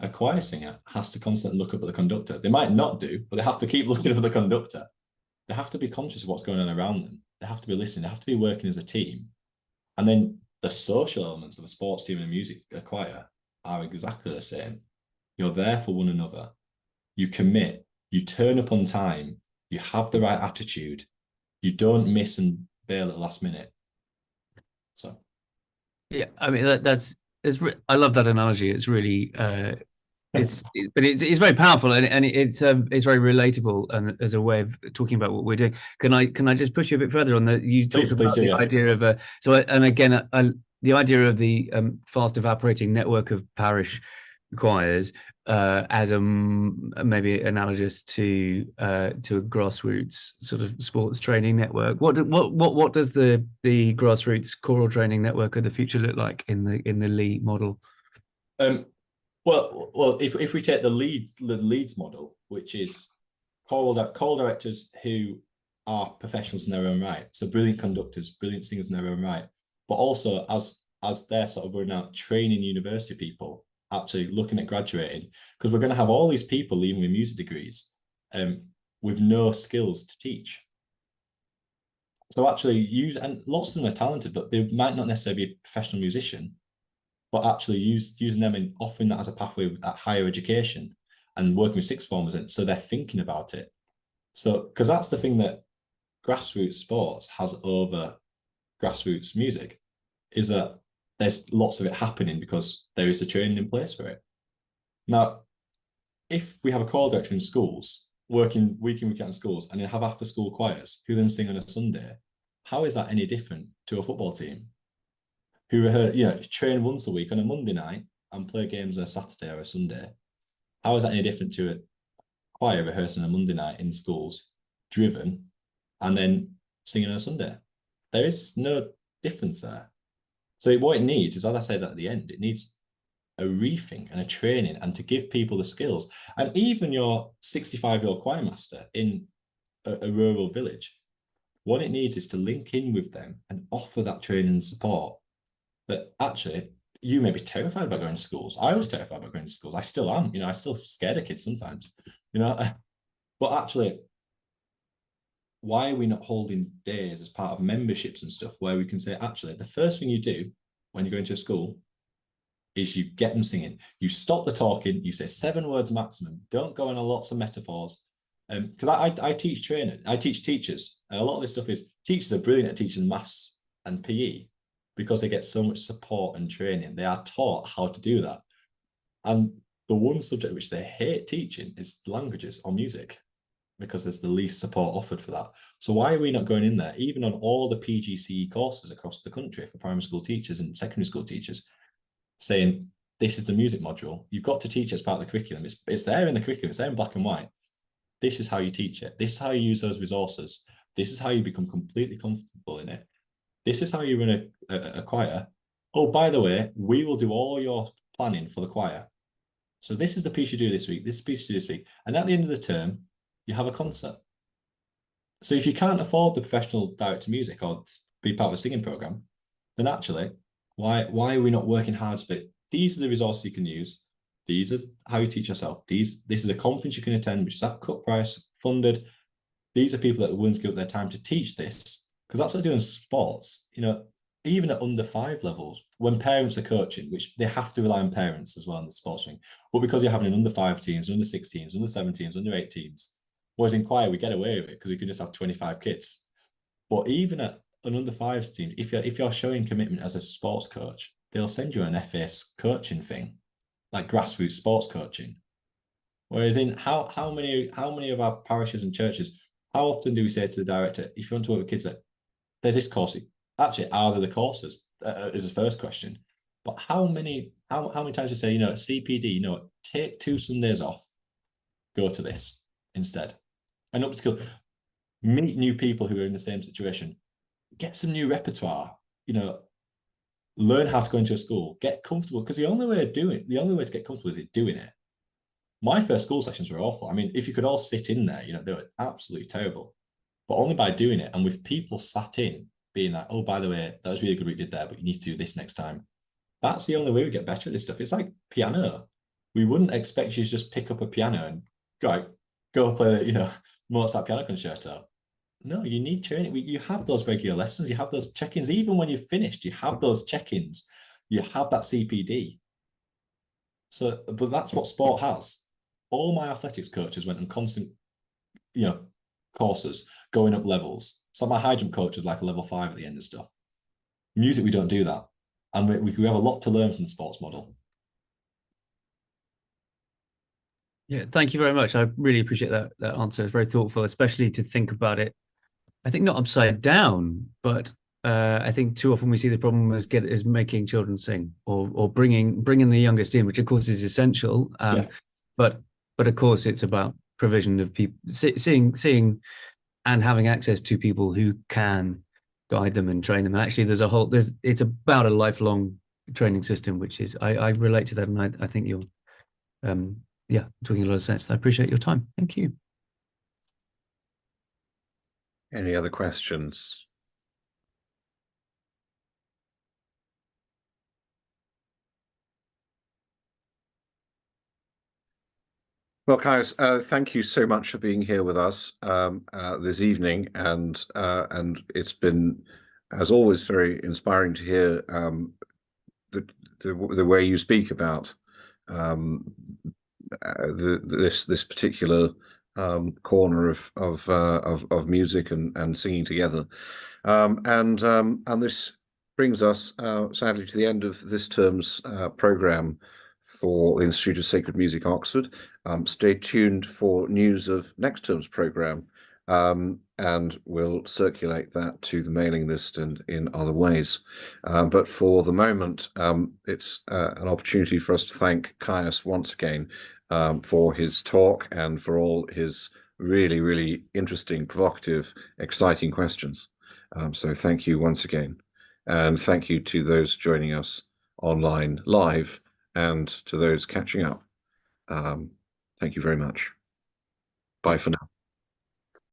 A choir singer has to constantly look up at the conductor. They might not do, but they have to keep looking up at the conductor. They have to be conscious of what's going on around them. They have to be listening. They have to be working as a team. And then the social elements of a sports team and a music choir are exactly the same. You're there for one another. You commit. You turn up on time. You have the right attitude. You don't miss and bail at the last minute. So, yeah, I mean I love that analogy. It's really it's very powerful, and it's very relatable, and as a way of talking about what we're doing. Can I just push you a bit further on that? You talked about the idea of the idea of the fast evaporating network of parish choirs as maybe analogous to a grassroots sort of sports training network. What does the grassroots choral training network of the future look like in the Lee model? Well, if we take the Leeds model, which is choral directors who are professionals in their own right, so brilliant conductors, brilliant singers in their own right, but also as they're sort of running out, training university people, actually looking at graduating, because we're going to have all these people leaving with music degrees with no skills to teach. So actually and lots of them are talented, but they might not necessarily be a professional musician, but actually using them and offering that as a pathway at higher education and working with sixth formers, and so they're thinking about it. So, because that's the thing that grassroots sports has over grassroots music, is that there's lots of it happening because there is a training in place for it. Now, if we have a choir director in schools, working week in, week out in schools, and then have after school choirs who then sing on a Sunday, how is that any different to a football team who train once a week on a Monday night and play games on a Saturday or a Sunday? How is that any different to choir rehearsing on a Monday night in schools, driven, and then singing on a Sunday. There is no difference there. So what it needs is, as I said at the end, it needs a rethink and a training, and to give people the skills. And even your 65-year-old choir master in a rural village, what it needs is to link in with them and offer that training and support. That actually, you may be terrified about going to schools. I was terrified about going to schools. I still am. I still scared of kids sometimes. But actually, why are we not holding days as part of memberships and stuff where we can say, actually, the first thing you do when you go into a school is you get them singing. You stop the talking. You say 7 words maximum. Don't go into lots of metaphors. Because I teach trainers, I teach teachers, and a lot of this stuff is teachers are brilliant at teaching maths and PE because they get so much support and training. They are taught how to do that. And the one subject which they hate teaching is languages or music, because there's the least support offered for that. So why are we not going in there, even on all the PGCE courses across the country for primary school teachers and secondary school teachers, saying, this is the music module. You've got to teach it as part of the curriculum. It's there in the curriculum. It's there in black and white. This is how you teach it. This is how you use those resources. This is how you become completely comfortable in it. This is how you run a choir. Oh, by the way, we will do all your planning for the choir. So this is the piece you do this week. This is the piece you do this week. And at the end of the term, you have a concert. So if you can't afford the professional director of music or be part of a singing program, then actually, why are we not working hard to be? These are the resources you can use. These are how you teach yourself. This is a conference you can attend, which is at cut price, funded. These are people that are willing to give up their time to teach this, because that's what they do in sports. Even at under 5 levels, when parents are coaching, which they have to rely on parents as well in the sports thing, but because you're having an under 5 teams, under 6 teams, under 7 teams, under 8 teams, whereas in choir we get away with it because we can just have 25 kids. But even at an under 5 team, if you're showing commitment as a sports coach, they'll send you an FA coaching thing, like grassroots sports coaching. Whereas in how many of our parishes and churches, how often do we say to the director, if you want to work with kids, that there's this course, actually, are there the courses is the first question. But how many times do you say, CPD, take 2 Sundays off, go to this instead, and upskill, meet new people who are in the same situation, get some new repertoire, learn how to go into a school, get comfortable, because the only way to get comfortable is doing it. My first school sessions were awful. I mean, if you could all sit in there, they were absolutely terrible. But only by doing it and with people sat in, being like, oh, by the way, that was really good what you did there, but you need to do this next time. That's the only way we get better at this stuff. It's like piano. We wouldn't expect you to just pick up a piano and go play, Mozart piano concerto. No, you need training. You have those regular lessons. You have those check-ins. Even when you've finished, you have those check-ins. You have that CPD. So, but that's what sport has. All my athletics coaches went on constant, courses, going up levels. So my high jump coach was like a level 5 at the end of stuff. Music, we don't do that. And we have a lot to learn from the sports model. Yeah, thank you very much. I really appreciate that answer. It's very thoughtful, especially to think about it. I think not upside down, but I think too often we see the problem is making children sing or bringing the youngest in, which of course is essential. But of course it's about provision of people seeing and having access to people who can guide them and train them. And actually, it's about a lifelong training system, which is I relate to that, and I think you're talking a lot of sense. I appreciate your time. Thank you. Any other questions? Well, Caius, thank you so much for being here with us this evening, and it's been, as always, very inspiring to hear the way you speak about this particular corner of music and singing together, and this brings us sadly to the end of this term's programme for the Institute of Sacred Music, Oxford. Stay tuned for news of next term's programme, and we'll circulate that to the mailing list and in other ways. But for the moment, it's an opportunity for us to thank Caius once again for his talk and for all his really, really interesting, provocative, exciting questions. So thank you once again. And thank you to those joining us online live and to those catching up. Thank you very much. Bye for now.